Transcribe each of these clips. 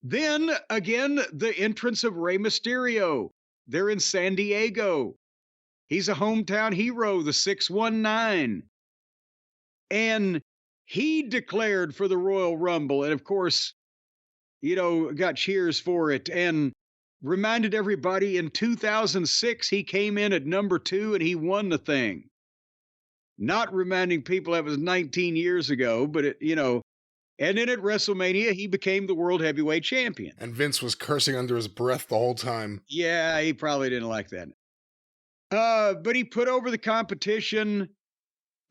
Then again, the entrance of Rey Mysterio. They're in San Diego. He's a hometown hero, the 619. And he declared for the Royal Rumble. And of course, got cheers for it and reminded everybody in 2006 he came in at number 2 and he won the thing. Not reminding people that was 19 years ago, but and then at WrestleMania he became the World Heavyweight Champion. And Vince was cursing under his breath the whole time. Yeah, he probably didn't like that. But he put over the competition.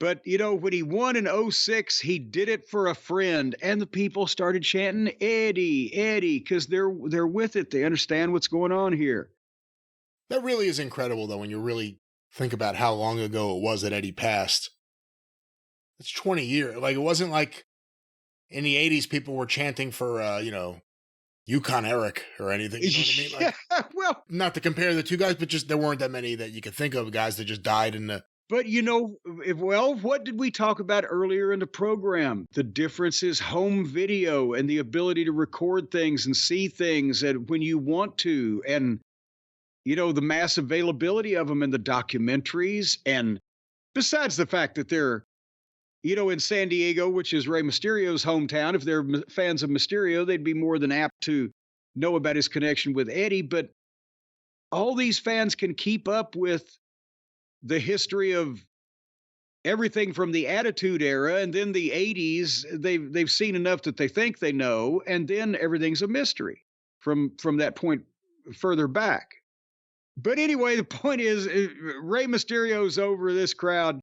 But, when he won in 06, he did it for a friend. And the people started chanting, Eddie, Eddie, because they're with it. They understand what's going on here. That really is incredible, though, when you really think about how long ago it was that Eddie passed. It's 20 years. Like, it wasn't like in the 80s people were chanting for, Yukon Eric or anything. You know what I mean? Like, yeah, well, not to compare the two guys, but just there weren't that many that you could think of guys that just died in the... But what did we talk about earlier in the program? The difference is home video and the ability to record things and see things and when you want to, and the mass availability of them in the documentaries. And besides the fact that they're, in San Diego, which is Rey Mysterio's hometown, if they're fans of Mysterio, they'd be more than apt to know about his connection with Eddie. But all these fans can keep up with the history of everything from the Attitude Era and then the 80s. They've seen enough that they think they know, and then everything's a mystery from that point further back. But anyway, the point is, Rey Mysterio's over this crowd,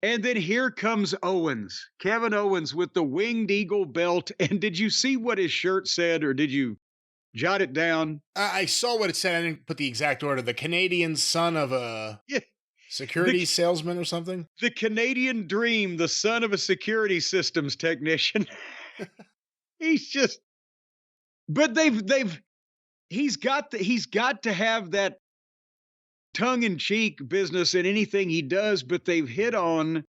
and then here comes Owens, Kevin Owens with the Winged Eagle belt. And did you see what his shirt said, or did you jot it down? I saw what it said. I didn't put the exact order. The Canadian son of a... Yeah. Security salesman or something? The Canadian dream, the son of a security systems technician. He's just, but he's got to have that tongue-in-cheek business in anything he does, but they've hit on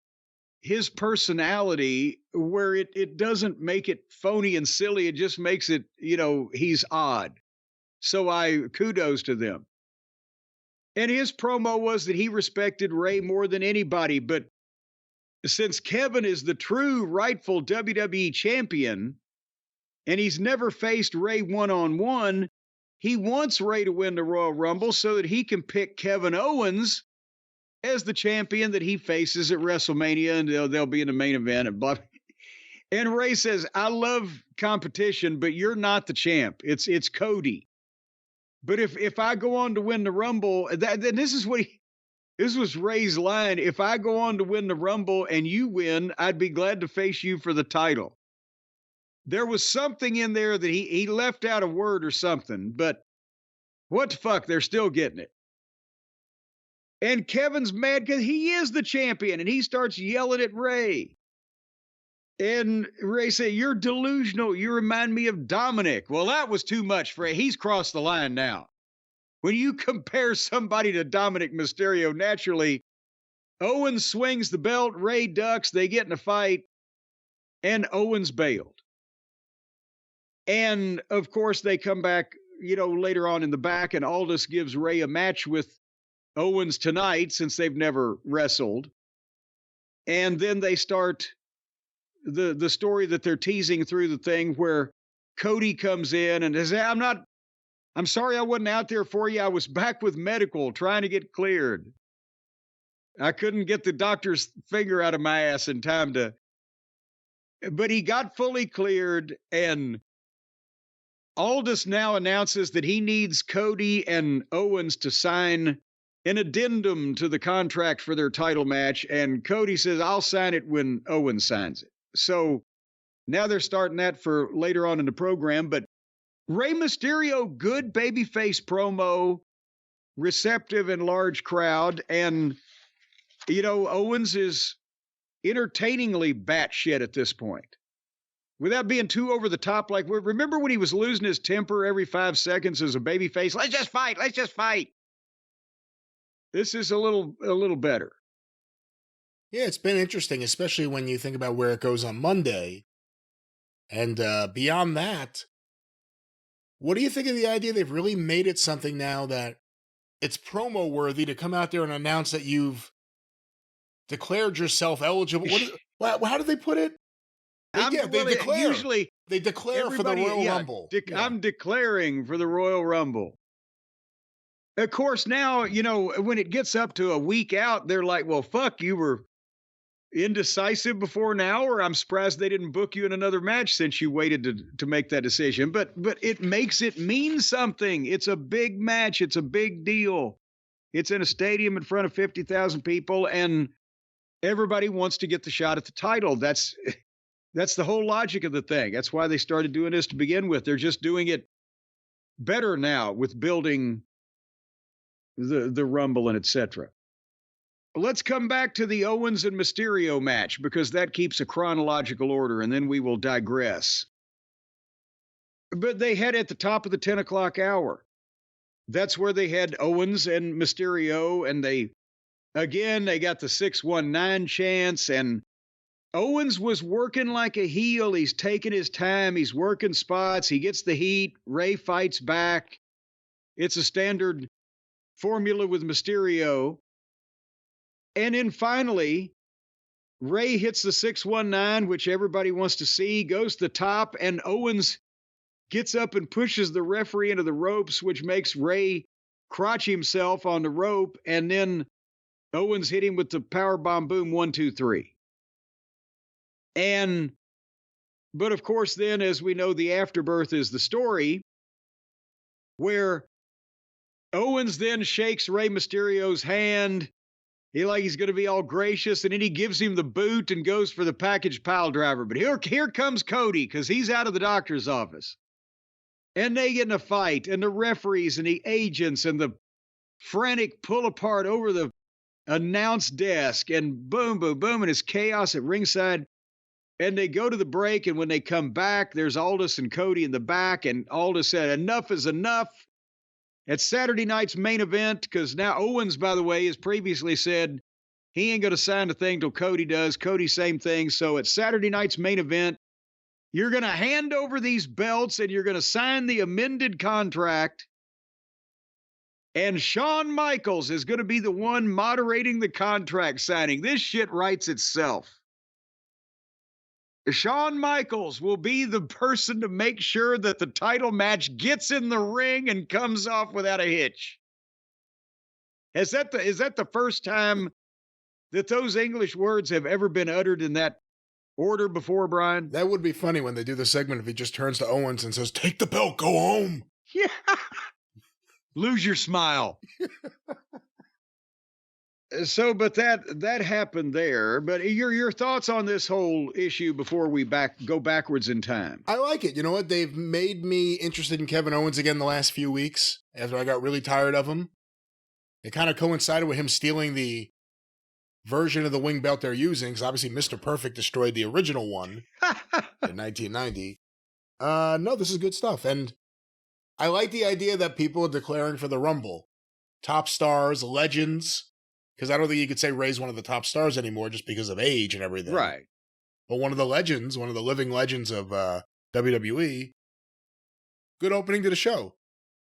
his personality where it doesn't make it phony and silly. It just makes it, he's odd. So kudos to them. And his promo was that he respected Rey more than anybody. But since Kevin is the true rightful WWE champion, and he's never faced Rey one-on-one, he wants Rey to win the Royal Rumble so that he can pick Kevin Owens as the champion that he faces at WrestleMania, and they'll be in the main event. And blah. And Rey says, I love competition, but you're not the champ. It's Cody. But if I go on to win the Rumble, then this was Rey's line. If I go on to win the Rumble and you win, I'd be glad to face you for the title. There was something in there that he left out a word or something, but what the fuck? They're still getting it. And Kevin's mad because he is the champion, and he starts yelling at Rey. And Rey said, you're delusional. You remind me of Dominic. Well, that was too much for Rey. He's crossed the line now. When you compare somebody to Dominic Mysterio, naturally, Owens swings the belt, Rey ducks, they get in a fight, and Owens bailed. And, of course, they come back, later on in the back, and Aldis gives Rey a match with Owens tonight since they've never wrestled. And then they start the story that they're teasing through the thing where Cody comes in and says, I'm sorry I wasn't out there for you. I was back with medical trying to get cleared. I couldn't get the doctor's finger out of my ass in time but he got fully cleared, and Aldis now announces that he needs Cody and Owens to sign an addendum to the contract for their title match. And Cody says, I'll sign it when Owens signs it. So now they're starting that for later on in the program. But Rey Mysterio, good babyface promo, receptive and large crowd. And, Owens is entertainingly batshit at this point. Without being too over the top, like, remember when he was losing his temper every 5 seconds as a babyface? Let's just fight. This is a little better. Yeah, it's been interesting, especially when you think about where it goes on Monday. And beyond that, What do you think of the idea they've really made it something now that it's promo worthy to come out there and announce that you've declared yourself eligible? How do they put it? They declare. Usually They declare for the Royal Rumble. I'm declaring for the Royal Rumble. Of course, now, when it gets up to a week out, they're like, well, fuck, you were indecisive before now, or I'm surprised they didn't book you in another match since you waited to make that decision. But it makes it mean something. It's a big match. It's a big deal. It's in a stadium in front of 50,000 people, and everybody wants to get the shot at the title. That's the whole logic of the thing. That's why they started doing this to begin with. They're just doing it better now with building the Rumble and etc. Let's come back to the Owens and Mysterio match because that keeps a chronological order, and then we will digress. But they had at the top of the 10 o'clock hour. That's where they had Owens and Mysterio, and they got the 619 chants, and Owens was working like a heel. He's taking his time. He's working spots. He gets the heat. Rey fights back. It's a standard formula with Mysterio. And then finally, Rey hits the 619, which everybody wants to see, goes to the top, and Owens gets up and pushes the referee into the ropes, which makes Rey crotch himself on the rope, and then Owens hit him with the powerbomb boom 1, 2, 3. But of course, then, as we know, the afterbirth is the story where Owens then shakes Rey Mysterio's hand. He's going to be all gracious, and then he gives him the boot and goes for the package pile driver. But here comes Cody, because he's out of the doctor's office. And they get in a fight, and the referees and the agents and the frantic pull apart over the announce desk, and boom, boom, boom, and it's chaos at ringside. And they go to the break, and when they come back, there's Aldis and Cody in the back, and Aldis said, enough is enough. At Saturday night's main event, because now Owens, by the way, has previously said he ain't going to sign the thing till Cody does. Cody, same thing. So at Saturday night's main event, you're going to hand over these belts, and you're going to sign the amended contract. And Shawn Michaels is going to be the one moderating the contract signing. This shit writes itself. Shawn Michaels will be the person to make sure that the title match gets in the ring and comes off without a hitch. Is that the first time that those English words have ever been uttered in that order before, Brian? That would be funny when they do the segment if he just turns to Owens and says, take the belt, go home. Yeah. Lose your smile. So, but that happened there. But your thoughts on this whole issue before we go backwards in time? I like it. You know what? They've made me interested in Kevin Owens again the last few weeks after I got really tired of him. It kind of coincided with him stealing the version of the wing belt they're using, because obviously Mr. Perfect destroyed the original one in 1990. No, this is good stuff. And I like the idea that people are declaring for the Rumble. Top stars, legends. Because I don't think you could say Rey's one of the top stars anymore just because of age and everything. Right. But one of the legends, one of the living legends of WWE. Good opening to the show.